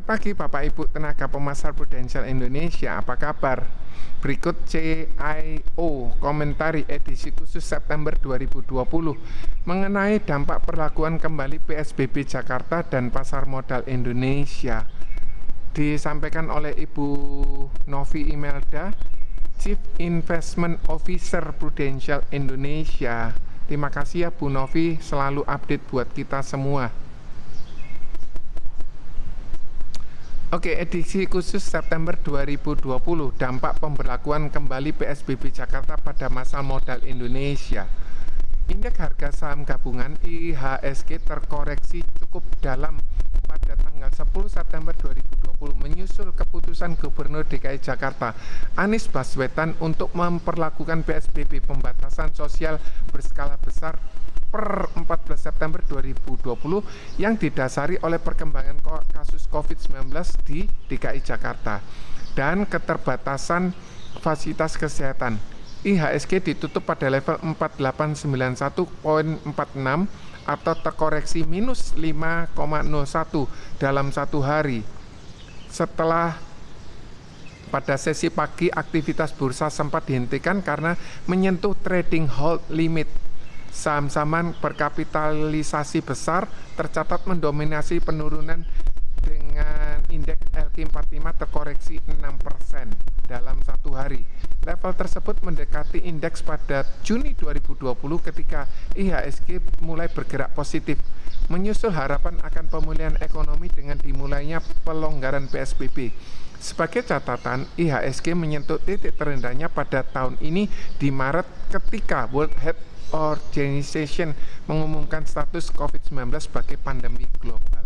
Selamat pagi Bapak Ibu tenaga pemasar Prudential Indonesia, apa kabar? Berikut CIO komentari edisi khusus September 2020 mengenai dampak perlakuan kembali PSBB Jakarta dan pasar modal Indonesia. Disampaikan oleh Ibu Novi Imelda, Chief Investment Officer Prudential Indonesia. Terima kasih ya Bu Novi, selalu update buat kita semua. Oke, edisi khusus September 2020, dampak pemberlakuan kembali PSBB Jakarta pada masa modal Indonesia. Indeks harga saham gabungan IHSG terkoreksi cukup dalam pada tanggal 10 September 2020 menyusul keputusan Gubernur DKI Jakarta Anies Baswedan untuk memperlakukan PSBB pembatasan sosial berskala besar per 14 September 2020 yang didasari oleh perkembangan kasus COVID-19 di DKI Jakarta dan keterbatasan fasilitas kesehatan. IHSG ditutup pada level 4891.46 atau terkoreksi minus 5,01 dalam satu hari. Setelah pada sesi pagi aktivitas bursa sempat dihentikan karena menyentuh trading hold limit. Saham-saham berkapitalisasi besar tercatat mendominasi penurunan dengan indeks LQ45 terkoreksi 6% dalam satu hari. Level tersebut mendekati indeks pada Juni 2020 ketika IHSG mulai bergerak positif, menyusul harapan akan pemulihan ekonomi dengan dimulainya pelonggaran PSBB. Sebagai catatan, IHSG menyentuh titik terendahnya pada tahun ini di Maret ketika World Health Organization mengumumkan status COVID-19 sebagai pandemi global.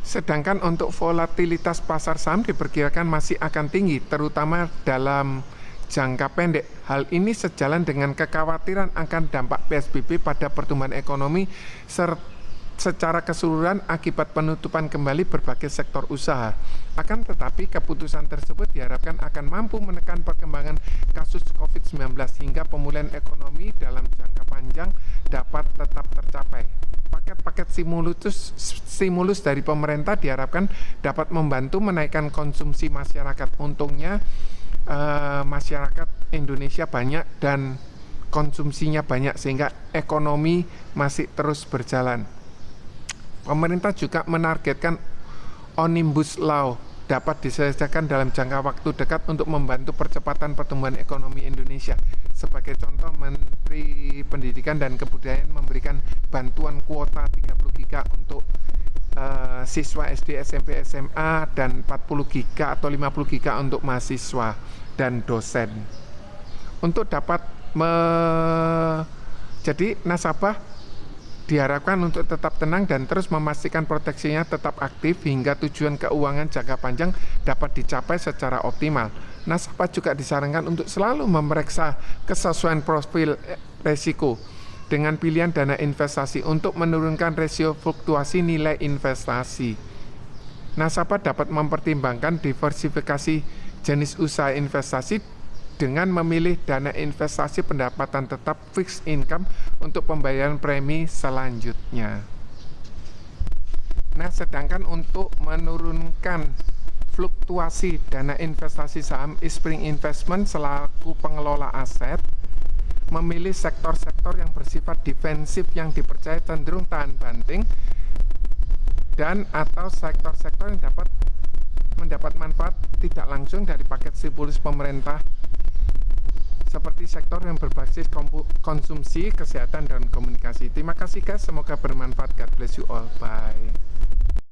Sedangkan untuk volatilitas pasar saham diperkirakan masih akan tinggi, terutama dalam jangka pendek. Hal ini sejalan dengan kekhawatiran akan dampak PSBB pada pertumbuhan ekonomi secara keseluruhan akibat penutupan kembali berbagai sektor usaha. Akan tetapi keputusan tersebut diharapkan akan mampu menekan perkembangan kasus COVID-19 hingga pemulihan ekonomi dalam jangka panjang dapat tetap tercapai. Paket-paket stimulus dari pemerintah diharapkan dapat membantu menaikkan konsumsi masyarakat. Untungnya masyarakat Indonesia banyak dan konsumsinya banyak sehingga ekonomi masih terus berjalan. Pemerintah juga menargetkan Omnibus Law dapat diselesaikan dalam jangka waktu dekat untuk membantu percepatan pertumbuhan ekonomi Indonesia. Sebagai contoh, Menteri Pendidikan dan Kebudayaan memberikan bantuan kuota 30 giga untuk siswa SD, SMP, SMA dan 40 giga atau 50 giga untuk mahasiswa dan dosen. Untuk dapat jadi nasabah diharapkan untuk tetap tenang dan terus memastikan proteksinya tetap aktif hingga tujuan keuangan jangka panjang dapat dicapai secara optimal. Nasabah juga disarankan untuk selalu memeriksa kesesuaian profil resiko dengan pilihan dana investasi untuk menurunkan resiko fluktuasi nilai investasi. Nasabah dapat mempertimbangkan diversifikasi jenis usaha investasi dengan memilih dana investasi pendapatan tetap fixed income untuk pembayaran premi selanjutnya. Nah, sedangkan untuk menurunkan fluktuasi dana investasi saham, Spring Investment selaku pengelola aset memilih sektor-sektor yang bersifat defensif yang dipercaya cenderung tahan banting dan atau sektor-sektor yang dapat mendapat manfaat tidak langsung dari paket stimulus pemerintah seperti sektor yang berbasis konsumsi, kesehatan, dan komunikasi. Terima kasih guys, semoga bermanfaat. God bless you all. Bye.